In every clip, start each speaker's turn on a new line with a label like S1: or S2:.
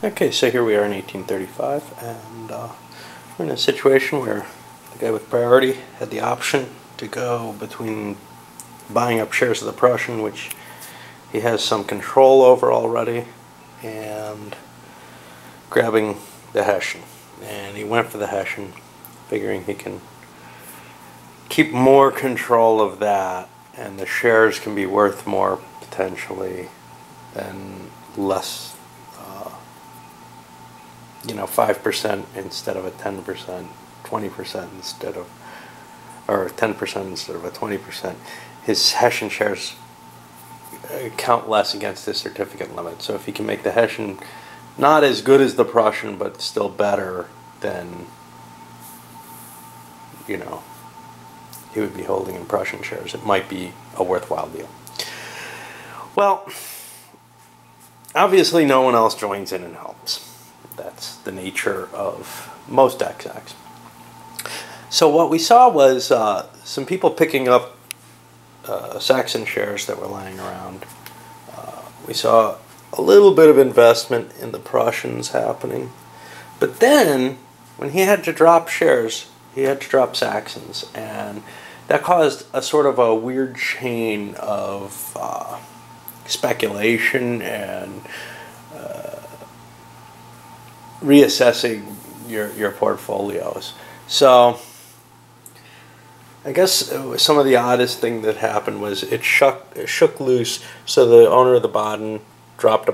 S1: Okay, so here we are in 1835, and we're in a situation where the guy with priority had the option to go between buying up shares of the Prussian, which he has some control over already, and grabbing the Hessian. And he went for the Hessian, figuring he can keep more control of that, and the shares can be worth more potentially than less. 5% instead of a 10%, 20% instead of, or 10% instead of a 20%. His Hessian shares count less against his certificate limit. So if he can make the Hessian not as good as the Prussian, but still better, then, he would be holding in Prussian shares. It might be a worthwhile deal. Well, obviously no one else joins in and helps. That's the nature of most XX. So what we saw was some people picking up Saxon shares that were lying around. We saw a little bit of investment in the Prussians happening. But then, when he had to drop shares, he had to drop Saxons. And that caused a sort of a weird chain of speculation and reassessing your portfolios. So I guess some of the oddest thing that happened was it shook loose. So the owner of the Baden dropped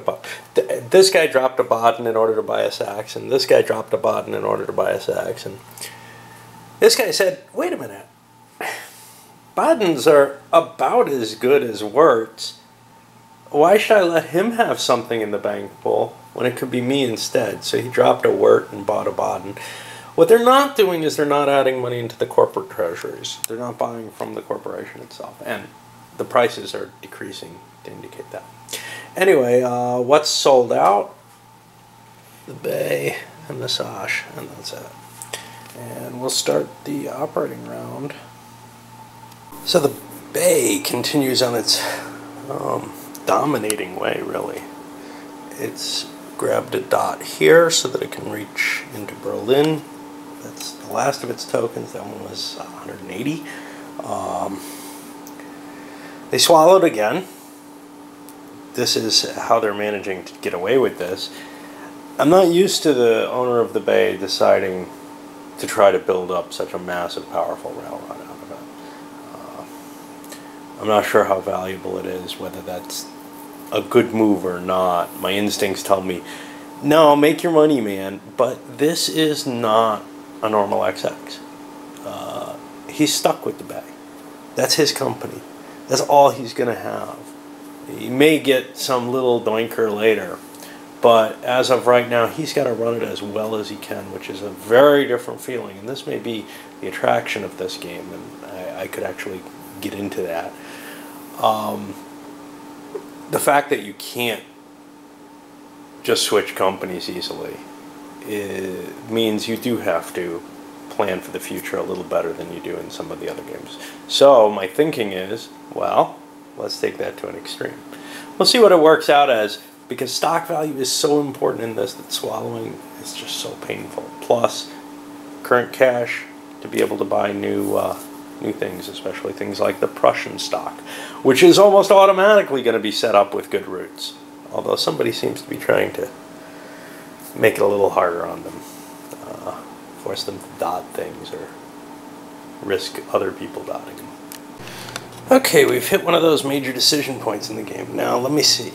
S1: this guy dropped a Baden in order to buy a Saxon. This guy dropped a Baden in order to buy a Saxon. This guy said, wait a minute, Badens are about as good as Wurts. Why should I let him have something in the bank pool when it could be me instead? So he dropped a Wirt and bought a Baden. What they're not doing is they're not adding money into the corporate treasuries. They're not buying from the corporation itself. And the prices are decreasing to indicate that. Anyway, what's sold out? The Bay and the Sash, and that's it. And we'll start the operating round. So the Bay continues on its dominating way, really. It's grabbed a dot here so that it can reach into Berlin. That's the last of its tokens. That one was 180. They swallowed again. This is how they're managing to get away with this. I'm not used to the owner of the Bay deciding to try to build up such a massive, powerful railroad out of it. I'm not sure how valuable it is, whether that's a good move or not. My instincts tell me, no, make your money, man. But this is not a normal XX. He's stuck with the Bay. That's his company. That's all he's going to have. He may get some little doinker later, but as of right now, he's got to run it as well as he can, which is a very different feeling. And this may be the attraction of this game, and I could actually get into that. The fact that you can't just switch companies easily means you do have to plan for the future a little better than you do in some of the other games. So my thinking is, well, let's take that to an extreme. We'll see what it works out as, because stock value is so important in this that swallowing is just so painful. Plus, current cash to be able to buy new things, especially things like the Prussian stock, which is almost automatically going to be set up with good roots. Although somebody seems to be trying to make it a little harder on them, force them to dot things or risk other people dotting them. Okay, we've hit one of those major decision points in the game. Now, let me see.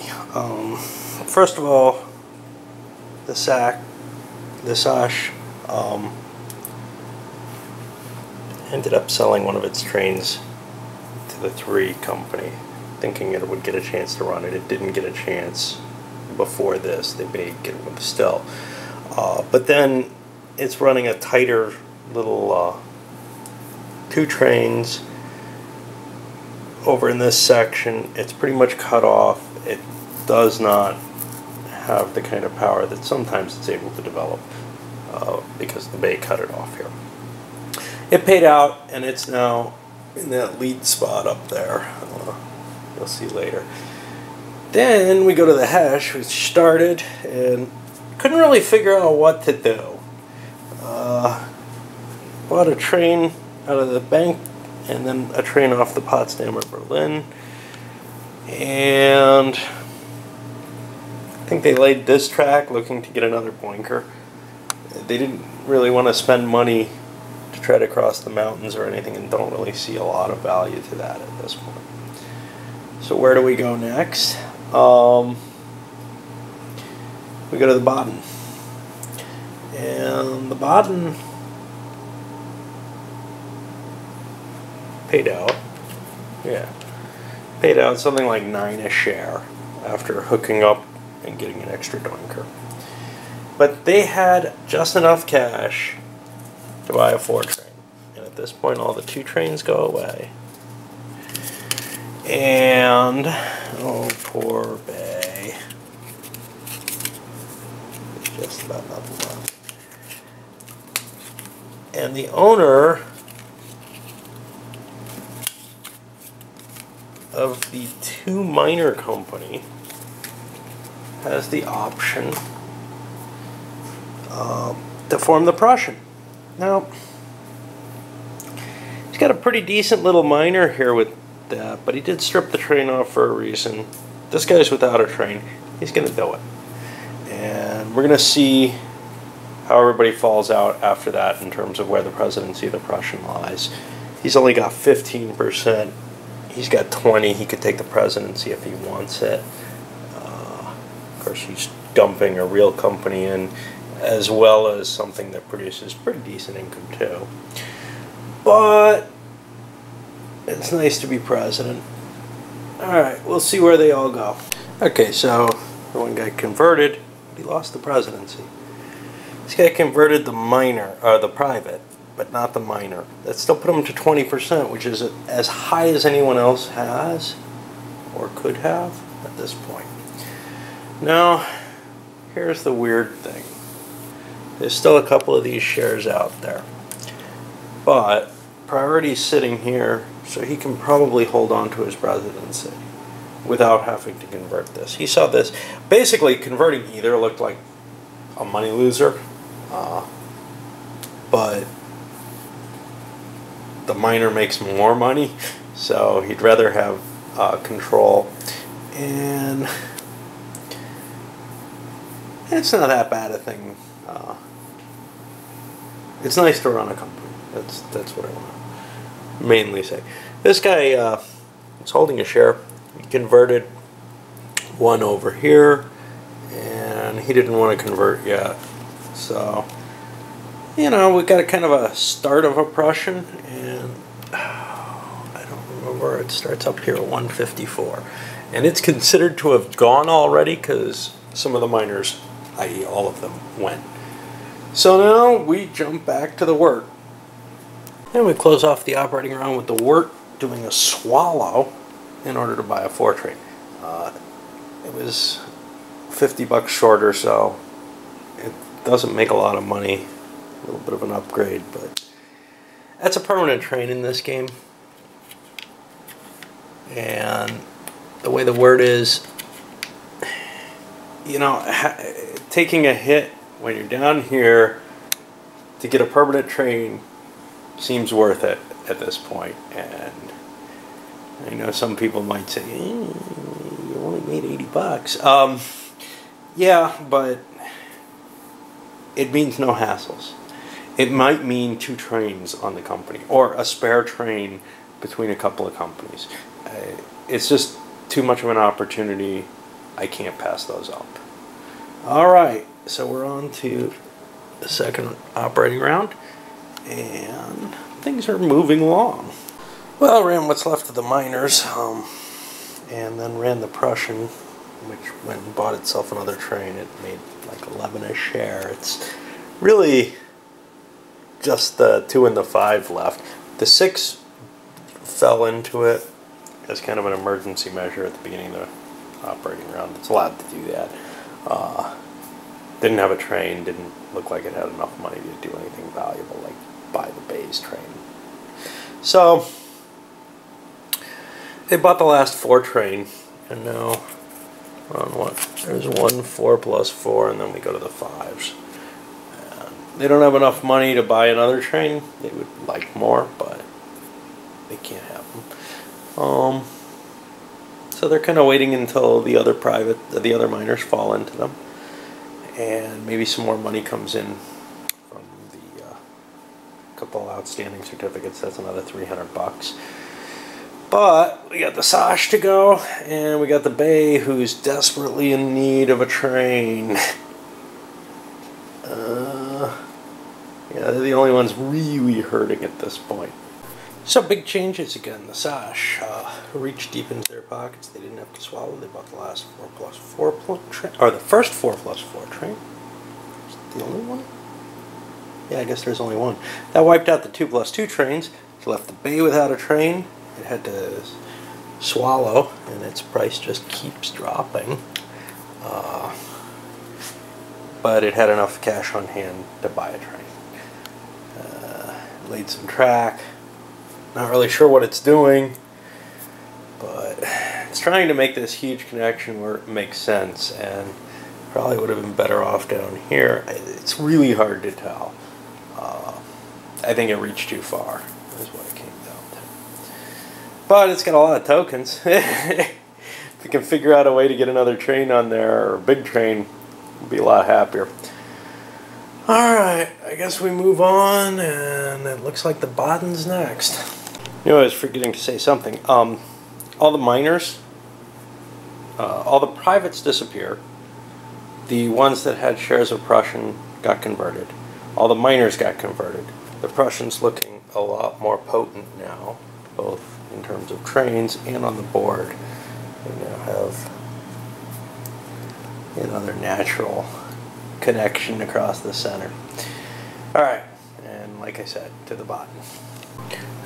S1: First of all, the Sash ended up selling one of its trains to the 3 company, thinking it would get a chance to run it. It didn't get a chance before this. They may get one still. But then it's running a tighter little 2 trains over in this section. It's pretty much cut off. It does not have the kind of power that sometimes it's able to develop because the Bay cut it off here. It paid out, and it's now in that lead spot up there. You'll see later. Then we go to the Hesh, which started and couldn't really figure out what to do. Bought a train out of the bank, and then a train off the Potsdamer Berlin, and I think they laid this track looking to get another Boinker. They didn't really want to spend money to try to cross the mountains or anything, and don't really see a lot of value to that at this point. So where do we go next? We go to the Baden. And the Baden paid out. Yeah. Paid out something like 9 a share after hooking up and getting an extra Doinker. But they had just enough cash to buy a 4 train. And at this point all the 2 trains go away. And oh, poor Bay. There's just about nothing left. And the owner of the 2 miner company has the option to form the Prussian. Now, he's got a pretty decent little miner here with that, but he did strip the train off for a reason. This guy's without a train. He's going to do it. And we're going to see how everybody falls out after that in terms of where the presidency of the Prussian lies. He's only got 15%. He's got 20. He could take the presidency if he wants it. Of course, he's dumping a real company in, as well as something that produces pretty decent income too. But it's nice to be president. Alright, we'll see where they all go. Okay, so the one guy converted, he lost the presidency. This guy converted the miner, or the private, but not the miner. That still put him to 20%, which is as high as anyone else has, or could have, at this point. Now, here's the weird thing. There's still a couple of these shares out there. But priority's sitting here, so he can probably hold on to his presidency without having to convert this. He saw this. Basically, converting either looked like a money loser, but the miner makes more money, so he'd rather have control. And it's not that bad a thing. It's nice to run a company. That's what I want to mainly say. This guy was holding a share. He converted one over here, and he didn't want to convert yet. So, you know, we got a kind of a start of a Prussian, and I don't remember. It starts up here at 154, and it's considered to have gone already because some of the miners, i.e., all of them, went. So now we jump back to the Wirt. And we close off the operating round with the Wirt doing a swallow in order to buy a 4 train. It was $50 short or so. It doesn't make a lot of money. A little bit of an upgrade, but that's a permanent train in this game. And the way the Wirt is, you know, taking a hit when you're down here to get a permanent train seems worth it at this point. And I know some people might say, you only made $80. Yeah, but it means no hassles. It might mean 2 trains on the company, or a spare train between a couple of companies. It's just too much of an opportunity. I can't pass those up. Alright, so we're on to the second operating round, and things are moving along. Well, ran what's left of the miners, and then ran the Prussian, which went and bought itself another train. It made like 11 a share. It's really just the 2 and the 5 left. The 6 fell into it as kind of an emergency measure at the beginning of the operating round. It's allowed to do that. Didn't have a train, didn't look like it had enough money to do anything valuable, like buy the Bayes train. So they bought the last 4 train, and now on what? There's 1 4 plus 4, and then we go to the 5s. They don't have enough money to buy another train. They would like more, but they can't have them. So they're kind of waiting until the other miners fall into them, and maybe some more money comes in from the couple outstanding certificates. That's another $300. But we got the Sash to go, and we got the Bay, who's desperately in need of a train. Yeah, they're the only ones really hurting at this point. So big changes again. The Sash reached deep into their pockets. They didn't have to swallow. They bought the last 4 plus 4 train, or the first 4 plus 4 train. Is it the only one? Yeah, I guess there's only one. That wiped out the 2 plus 2 trains. It left the Bay without a train. It had to swallow, and its price just keeps dropping. But it had enough cash on hand to buy a train. Laid some track. Not really sure what it's doing, but it's trying to make this huge connection where it makes sense, and probably would have been better off down here. It's really hard to tell. I think it reached too far, is what it came down to. But it's got a lot of tokens. If we can figure out a way to get another train on there, or a big train, we'll be a lot happier. Alright, I guess we move on, and it looks like the Baden's next. You know, I was forgetting to say something. All the miners, all the privates disappear. The ones that had shares of Prussian got converted. All the miners got converted. The Prussian's looking a lot more potent now, both in terms of trains and on the board. They now have another natural connection across the center. Alright, and like I said, to the bottom.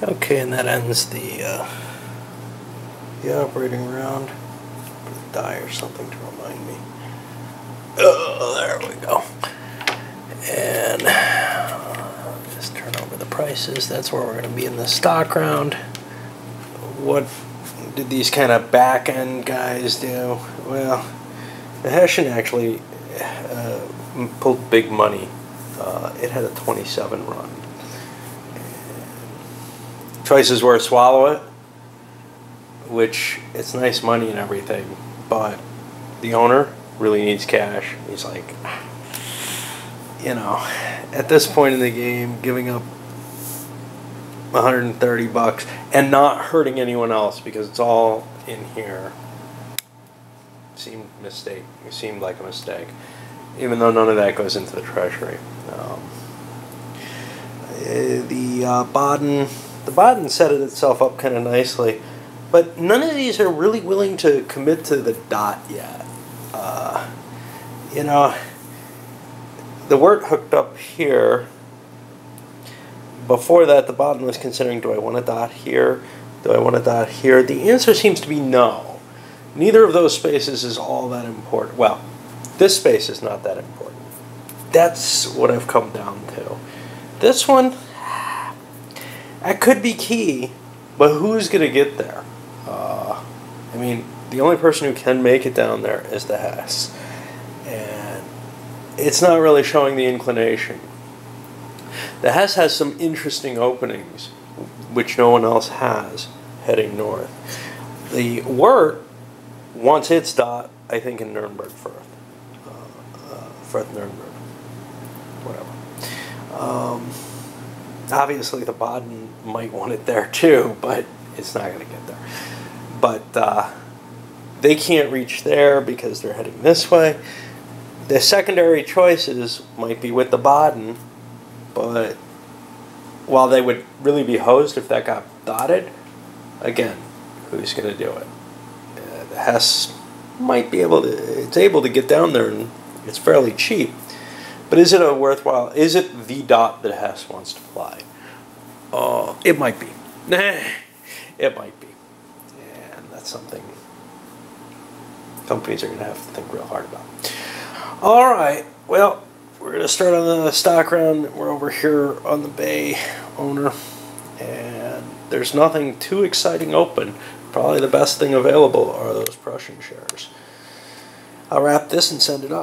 S1: Okay, and that ends the operating round. Put a die or something to remind me. Oh, there we go. And just turn over the prices. That's where we're going to be in the stock round. What did these kind of back end guys do? Well, the Hessian actually pulled big money. It had a 27 run. Choice is where to swallow it, which it's nice money and everything, but the owner really needs cash. He's like, you know, at this point in the game, giving up $130 and not hurting anyone else because it's all in here seemed like a mistake, even though none of that goes into the treasury. The Baden set it itself up kind of nicely, but none of these are really willing to commit to the dot yet. You know, the Wirt hooked up here. Before that, the Baden was considering, do I want a dot here? Do I want a dot here? The answer seems to be no. Neither of those spaces is all that important. Well, this space is not that important. That's what I've come down to. This one, that could be key, but who's going to get there? I mean, the only person who can make it down there is the Hess. And it's not really showing the inclination. The Hess has some interesting openings, which no one else has, heading north. The Wirt wants its dot, I think, in Nuremberg Firth. Firth Nuremberg. Whatever. Obviously, the Baden might want it there too, but it's not going to get there. But they can't reach there because they're heading this way. The secondary choices might be with the Baden, but while they would really be hosed if that got dotted, again, who's going to do it? The Hess might be able to, it's able to get down there, and it's fairly cheap. But is it a worthwhile, is it the dot that Hess wants to fly? It might be. It might be. And that's something companies are going to have to think real hard about. Alright, well, we're going to start on the stock round. We're over here on the Bay owner, and there's nothing too exciting open. Probably the best thing available are those Prussian shares. I'll wrap this and send it up.